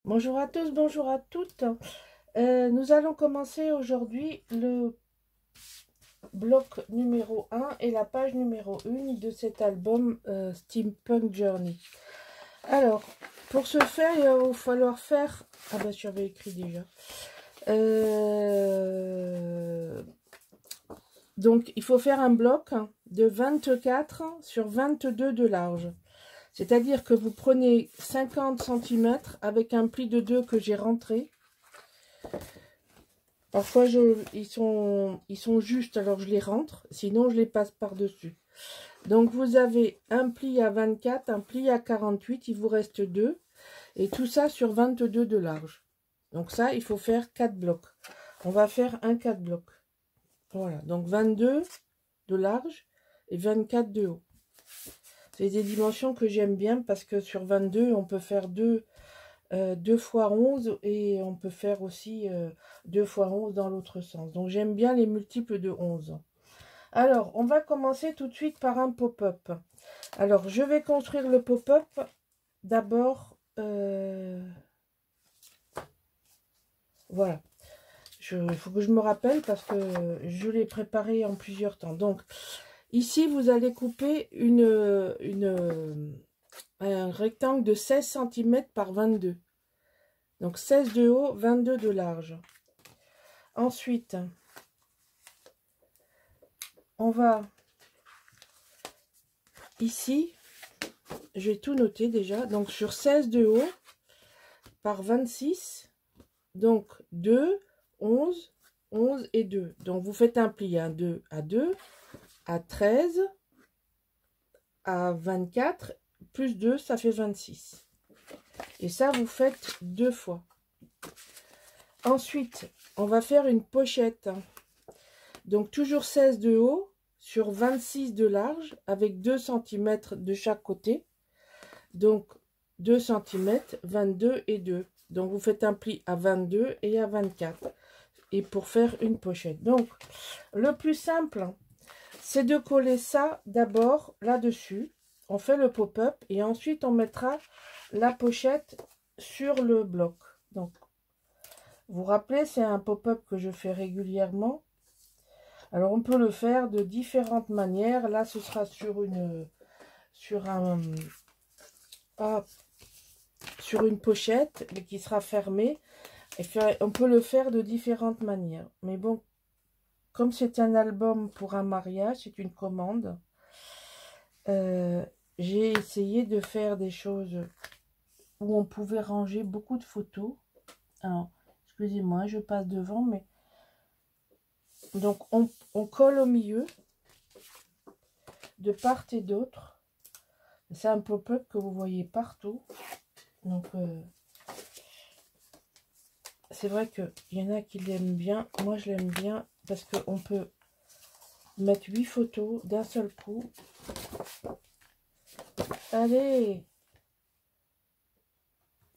Bonjour à tous, bonjour à toutes. Nous allons commencer aujourd'hui le bloc numéro 1 et la page numéro 1 de cet album Steampunk Journey. Alors, pour ce faire, il va falloir faire... Ah bah, j'avais écrit déjà. Donc, il faut faire un bloc de 24 sur 22 de large. C'est-à-dire que vous prenez 50 cm avec un pli de 2 que j'ai rentré. Parfois, ils sont justes, alors je les rentre. Sinon, je les passe par-dessus. Donc, vous avez un pli à 24, un pli à 48. Il vous reste 2. Et tout ça sur 22 de large. Donc ça, il faut faire 4 blocs. On va faire un 4 blocs. Voilà. Donc, 22 de large et 24 de haut. C'est des dimensions que j'aime bien parce que sur 22, on peut faire 2 fois 11 et on peut faire aussi 2 fois 11 dans l'autre sens. Donc j'aime bien les multiples de 11. Alors, on va commencer tout de suite par un pop-up. Alors, je vais construire le pop-up d'abord. Voilà. Il faut que je me rappelle parce que je l'ai préparé en plusieurs temps. Donc, ici, vous allez couper un rectangle de 16 cm par 22. Donc 16 de haut, 22 de large. Ensuite, on va ici, j'ai tout noté déjà, donc sur 16 de haut par 26, donc 2, 11, 11 et 2. Donc vous faites un pli, un 2 à 2, à 13, à 24, plus 2, ça fait 26. Et ça, vous faites 2 fois. Ensuite, on va faire une pochette. Donc toujours 16 de haut sur 26 de large avec 2 cm de chaque côté. Donc 2 cm, 22 et 2. Donc vous faites un pli à 22 et à 24. Et pour faire une pochette. Donc le plus simple, c'est de coller ça d'abord là-dessus. On fait le pop-up et ensuite on mettra la pochette sur le bloc. Donc vous vous rappelez, c'est un pop-up que je fais régulièrement. Alors on peut le faire de différentes manières. Là ce sera sur une pochette qui sera fermée. Et on peut le faire de différentes manières. Mais bon, comme c'est un album pour un mariage, c'est une commande. J'ai essayé de faire des choses où on pouvait ranger beaucoup de photos. Alors, excusez-moi, je passe devant, mais... Donc, on colle au milieu, de part et d'autre. C'est un pop-up que vous voyez partout. Donc, c'est vrai qu'il y en a qui l'aiment bien. Moi, je l'aime bien parce qu'on peut mettre 8 photos d'un seul coup. Allez!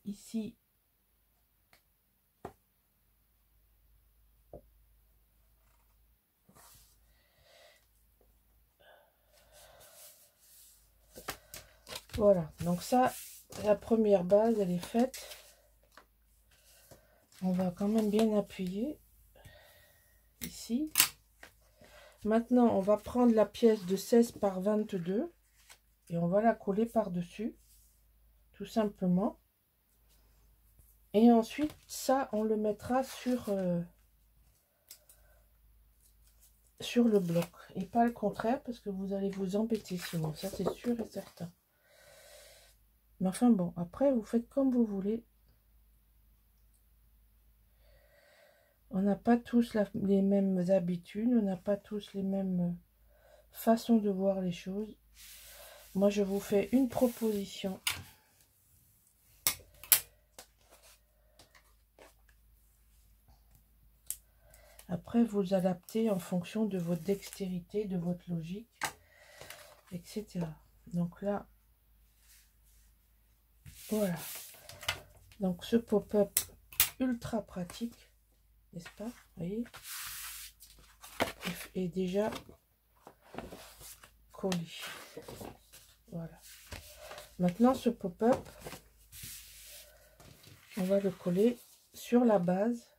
Ici. Voilà. Donc ça, la première base, elle est faite. On va quand même bien appuyer. Ici. Maintenant, on va prendre la pièce de 16 par 22 et on va la coller par-dessus, tout simplement. Et ensuite, ça, on le mettra sur le bloc et pas le contraire parce que vous allez vous embêter sinon, ça c'est sûr et certain. Mais enfin bon, après, vous faites comme vous voulez. On n'a pas tous les mêmes habitudes, on n'a pas tous les mêmes façons de voir les choses. Moi, je vous fais une proposition. Après, vous adaptez en fonction de votre dextérité, de votre logique, etc. Donc là, voilà. Donc ce pop-up ultra pratique, n'est-ce pas? Vous voyez? Et déjà collé. Voilà. Maintenant, ce pop-up, On va le coller sur la base,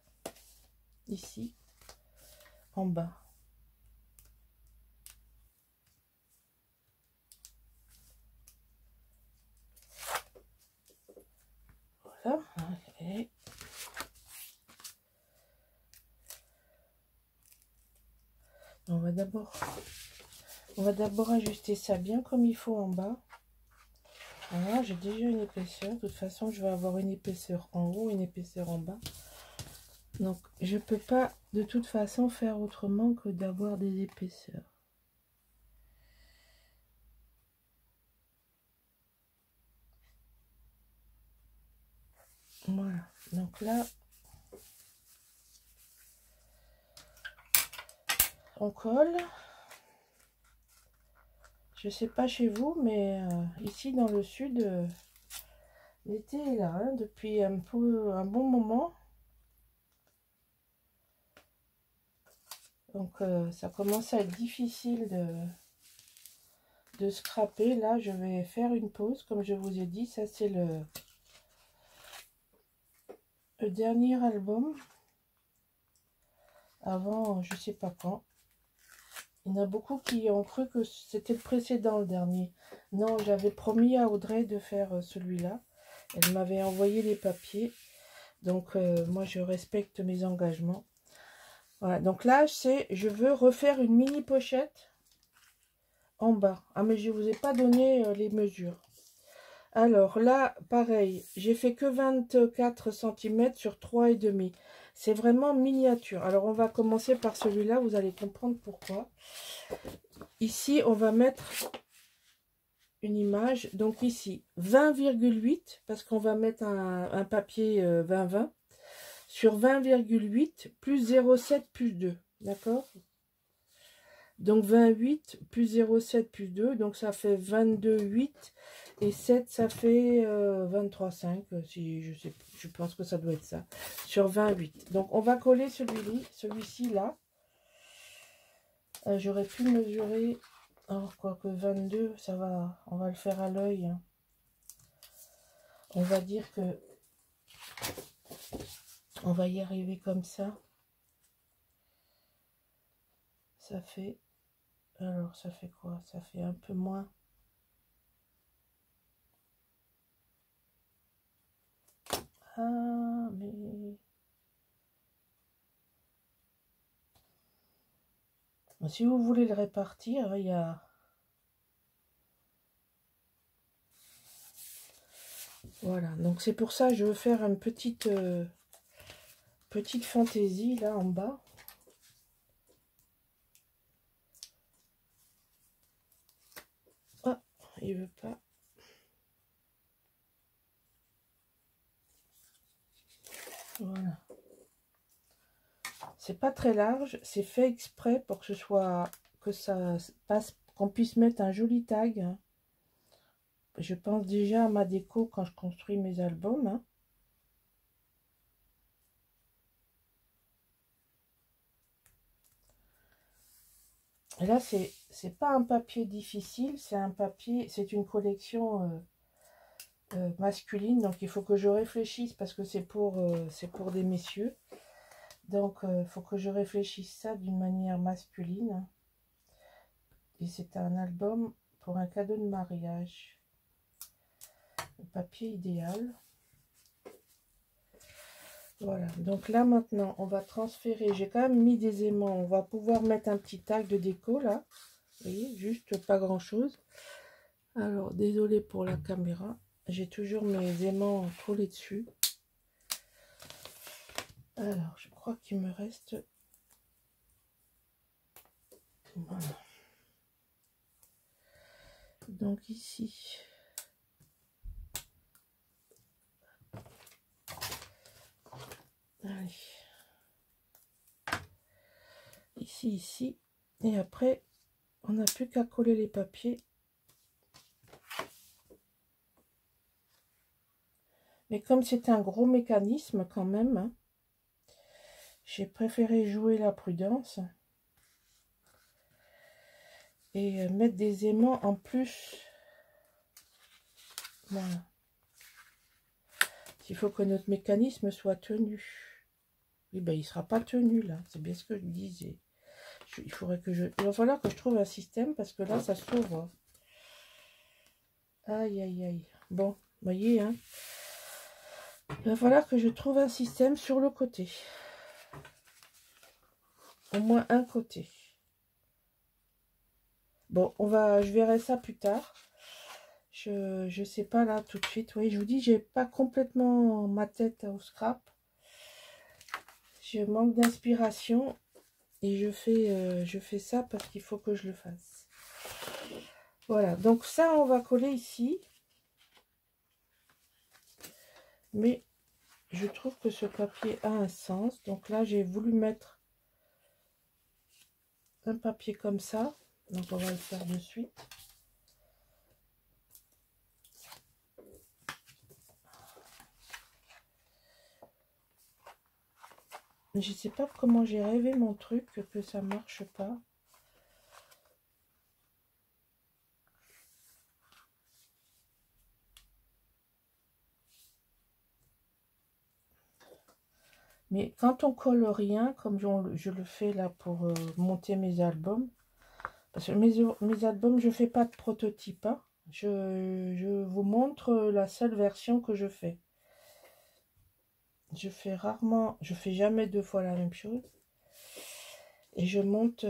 ici, en bas. Voilà. Et on va d'abord ajuster ça bien comme il faut en bas. Voilà, j'ai déjà une épaisseur. De toute façon, je vais avoir une épaisseur en haut, une épaisseur en bas. Donc, je peux pas de toute façon faire autrement que d'avoir des épaisseurs. Voilà. Donc là, on colle. Je sais pas chez vous, mais ici dans le sud, l'été est là, hein, depuis un bon moment. Donc ça commence à être difficile de scraper. Là, je vais faire une pause, comme je vous ai dit. Ça, c'est le dernier album. Avant, je sais pas quand. Il y en a beaucoup qui ont cru que c'était le précédent, le dernier. Non, j'avais promis à Audrey de faire celui-là. Elle m'avait envoyé les papiers. Donc, moi, je respecte mes engagements. Voilà, donc là, je veux refaire une mini pochette en bas. Ah, mais je ne vous ai pas donné les mesures. Alors là, pareil, j'ai fait que 24 cm sur 3,5. C'est vraiment miniature. Alors, on va commencer par celui-là. Vous allez comprendre pourquoi. Ici, on va mettre une image. Donc ici, 20,8 parce qu'on va mettre un papier 20-20 sur 20,8 plus 0,7 plus 2. D'accord? Donc 28 plus 0,7 plus 2. Donc ça fait 22,8. Et 7, ça fait 23,5. Si je pense que ça doit être ça. Sur 28. Donc on va coller celui-ci là. J'aurais pu mesurer. Alors quoique 22, ça va. On va le faire à l'œil. Hein. On va dire que on va y arriver comme ça. Ça fait... Alors, ça fait quoi? Ça fait un peu moins. Ah, mais... Si vous voulez le répartir, il y a... Voilà, donc c'est pour ça que je veux faire une petite fantaisie là en bas. Ah, il veut pas. Voilà. C'est pas très large, c'est fait exprès pour que ce soit, que ça passe, qu'on puisse mettre un joli tag. Hein. Je pense déjà à ma déco quand je construis mes albums. Hein. Et là, c'est pas un papier difficile, c'est un papier, c'est une collection masculine, donc il faut que je réfléchisse parce que c'est pour des messieurs. Donc, il faut que je réfléchisse ça d'une manière masculine. Et c'est un album pour un cadeau de mariage. Le papier idéal. Voilà, donc là maintenant, on va transférer. J'ai quand même mis des aimants. On va pouvoir mettre un petit tag de déco là. Vous voyez, juste pas grand chose. Alors, désolé pour la caméra. J'ai toujours mes aimants collés dessus. Alors, je crois qu'il me reste... Voilà. Donc ici... Allez. Ici. Et après, on n'a plus qu'à coller les papiers. Mais comme c'est un gros mécanisme quand même, hein, j'ai préféré jouer la prudence. Et mettre des aimants en plus. Voilà. qu'il faut que notre mécanisme soit tenu. Oui, ben, il ne sera pas tenu, là. C'est bien ce que je disais. Il faudrait que je... Il va falloir que je trouve un système, parce que là, ça s'ouvre. Aïe, aïe, aïe. Bon, vous voyez, hein. Il va falloir que je trouve un système sur le côté. Au moins un côté. Bon, je verrai ça plus tard. Je sais pas là tout de suite. Oui, je vous dis, j'ai pas complètement ma tête au scrap. Je manque d'inspiration et je fais ça parce qu'il faut que je le fasse. Voilà, donc ça, on va coller ici. Mais je trouve que ce papier a un sens. Donc là, j'ai voulu mettre un papier comme ça. Donc on va le faire de suite. Je sais pas comment j'ai rêvé mon truc, que ça marche pas. Mais quand on colle rien, comme je le fais là pour monter mes albums, parce que mes albums, je fais pas de prototype, hein. Je vous montre la seule version que je fais. Je fais rarement, je fais jamais deux fois la même chose. Et je monte,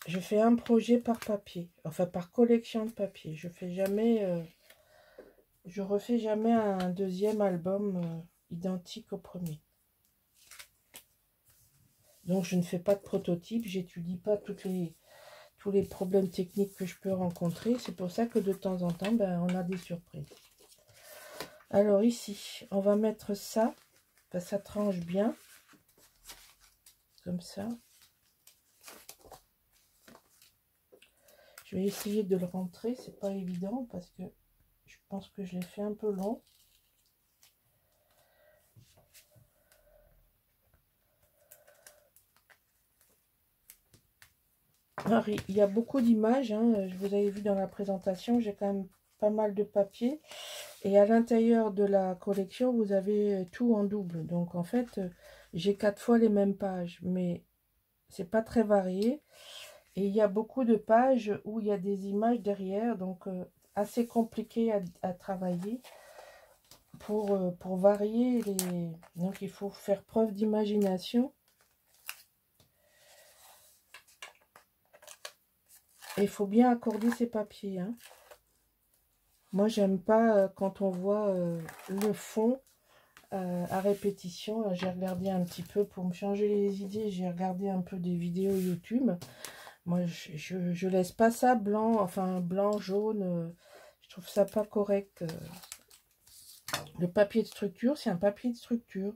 je fais un projet par papier, enfin par collection de papier. Je fais jamais, je refais jamais un deuxième album identique au premier. Donc je ne fais pas de prototype, j'étudie pas tous les problèmes techniques que je peux rencontrer. C'est pour ça que de temps en temps, ben, on a des surprises. Alors ici, on va mettre ça. Ben, ça tranche bien. Comme ça. Je vais essayer de le rentrer. C'est pas évident parce que je pense que je l'ai fait un peu long. Alors, il y a beaucoup d'images. Hein. Je vous avais vu dans la présentation. J'ai quand même pas mal de papier. Et à l'intérieur de la collection, vous avez tout en double. Donc en fait, j'ai 4 fois les mêmes pages. Mais c'est pas très varié. Et il y a beaucoup de pages où il y a des images derrière. Donc assez compliqué à travailler pour varier les... Donc il faut faire preuve d'imagination. Et il faut bien accorder ses papiers. Hein. Moi, j'aime pas quand on voit le fond à répétition. J'ai regardé un petit peu pour me changer les idées. J'ai regardé un peu des vidéos YouTube. Moi, je laisse pas ça blanc, enfin blanc, jaune. Je trouve ça pas correct. Le papier de structure, c'est un papier de structure.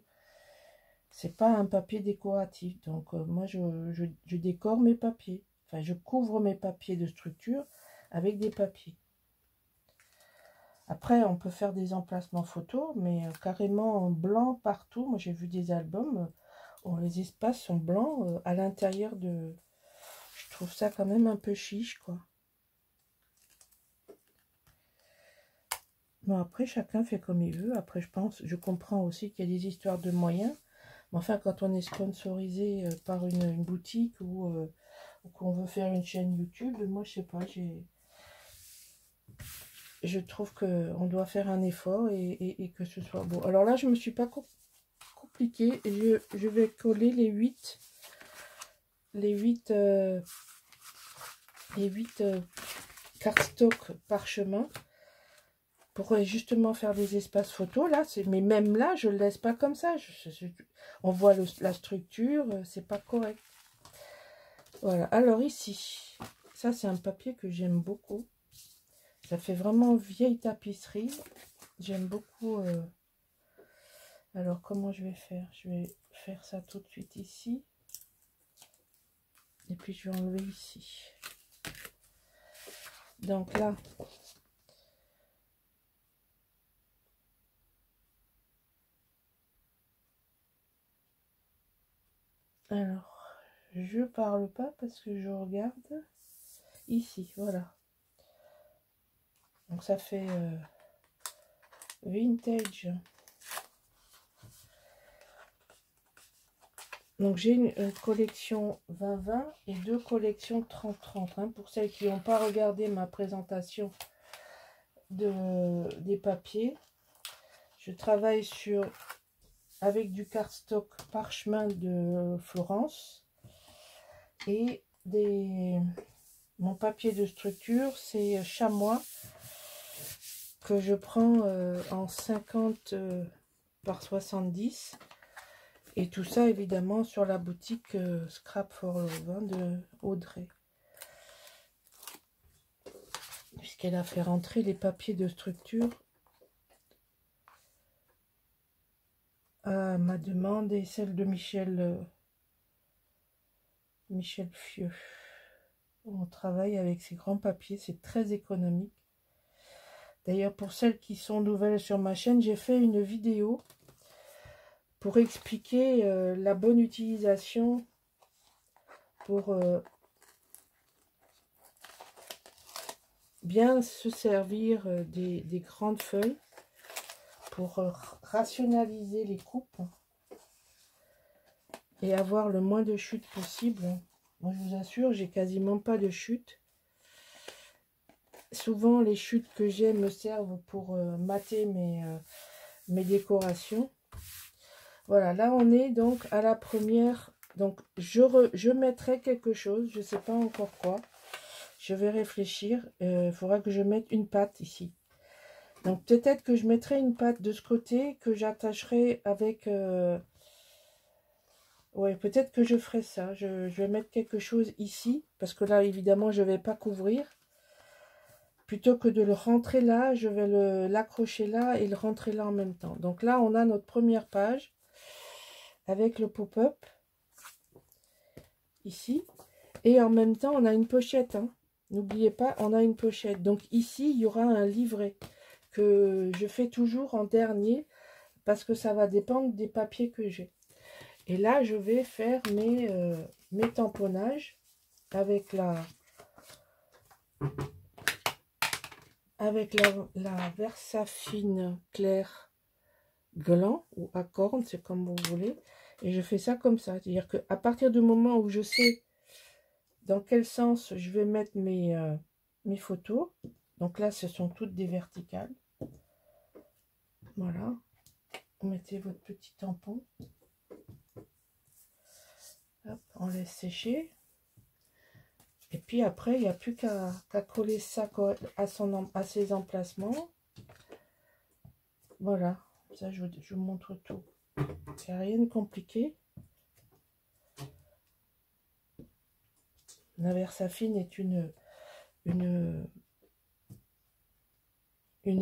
C'est pas un papier décoratif. Donc, moi, je décore mes papiers. Enfin, je couvre mes papiers de structure avec des papiers. Après, on peut faire des emplacements photos, mais carrément en blanc partout. Moi, j'ai vu des albums où les espaces sont blancs à l'intérieur de... Je trouve ça quand même un peu chiche, quoi. Bon, après, chacun fait comme il veut. Après, je comprends aussi qu'il y a des histoires de moyens. Mais enfin, quand on est sponsorisé par une boutique ou qu'on veut faire une chaîne YouTube, moi, je sais pas, je trouve qu'on doit faire un effort et que ce soit beau. Alors là, je me suis pas compliqué. Je vais coller les 8 cardstock parchemin pour justement faire des espaces photos. Là, mais même là, je le laisse pas comme ça. On voit la structure, c'est pas correct. Voilà. Alors ici, ça c'est un papier que j'aime beaucoup. Ça fait vraiment vieille tapisserie. J'aime beaucoup. Alors, comment je vais faire? Je vais faire ça tout de suite ici. Et puis, je vais enlever ici. Donc là, alors, je parle pas parce que je regarde ici. Voilà. Donc, ça fait vintage Donc j'ai une collection 20-20 et 2 collections 30-30. Hein, pour celles qui n'ont pas regardé ma présentation des papiers. Je travaille avec du cardstock parchemin de Florence. Et mon papier de structure, c'est chamois que je prends en 50 par 70. Et tout ça, évidemment, sur la boutique Scrap for Love hein, de Audrey. Puisqu'elle a fait rentrer les papiers de structure à ma demande et celle de Michel Fieux. On travaille avec ces grands papiers, c'est très économique. D'ailleurs, pour celles qui sont nouvelles sur ma chaîne, j'ai fait une vidéo pour expliquer la bonne utilisation pour bien se servir des grandes feuilles pour rationaliser les coupes et avoir le moins de chutes possible. Moi, je vous assure, j'ai quasiment pas de chutes. Souvent, les chutes que j'ai me servent pour mater mes décorations. Voilà, là, on est donc à la première. Donc, je mettrai quelque chose, je ne sais pas encore quoi. Je vais réfléchir. Il faudra que je mette une patte ici. Donc, peut-être que je mettrai une patte de ce côté que j'attacherai avec... ouais, peut-être que je ferai ça. Je vais mettre quelque chose ici. Parce que là, évidemment, je ne vais pas couvrir. Plutôt que de le rentrer là, je vais l'accrocher là et le rentrer là en même temps. Donc là, on a notre première page avec le pop-up ici. Et en même temps, on a une pochette. Hein. N'oubliez pas, on a une pochette. Donc ici, il y aura un livret que je fais toujours en dernier parce que ça va dépendre des papiers que j'ai. Et là, je vais faire mes tamponnages avec la Versafine clair gland ou à corne, c'est comme vous voulez. Et je fais ça comme ça. C'est-à-dire qu'à partir du moment où je sais dans quel sens je vais mettre mes photos, donc là, ce sont toutes des verticales. Voilà. Vous mettez votre petit tampon. Hop, on laisse sécher. Et puis après, il n'y a plus qu'à coller ça à ses emplacements. Voilà. Ça, je vous montre tout. Il n'y a rien de compliqué. La Versafine est une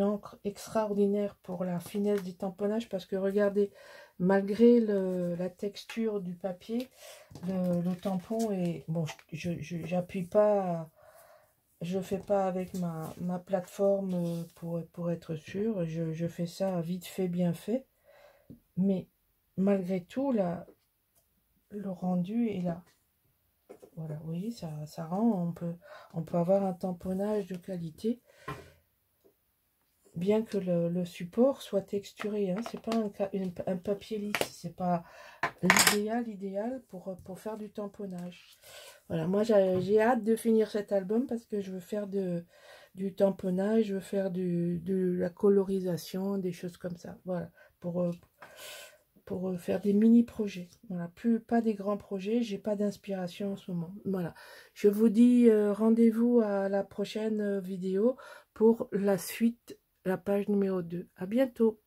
encre extraordinaire pour la finesse du tamponnage parce que regardez, malgré la texture du papier, le tampon est... Bon, j'appuie pas, je fais pas avec ma plateforme pour être sûr, je fais ça vite fait, bien fait, mais malgré tout, là, le rendu est là. Voilà, vous voyez, ça rend, on peut avoir un tamponnage de qualité, bien que le support soit texturé. Hein, c'est pas un papier lisse, c'est pas l'idéal pour faire du tamponnage. Voilà, moi j'ai hâte de finir cet album parce que je veux faire du tamponnage, je veux faire de la colorisation, des choses comme ça. Voilà, pour faire des mini-projets. Voilà, pas des grands projets, j'ai pas d'inspiration en ce moment. Voilà, je vous dis rendez-vous à la prochaine vidéo pour la suite, la page numéro 2. À bientôt.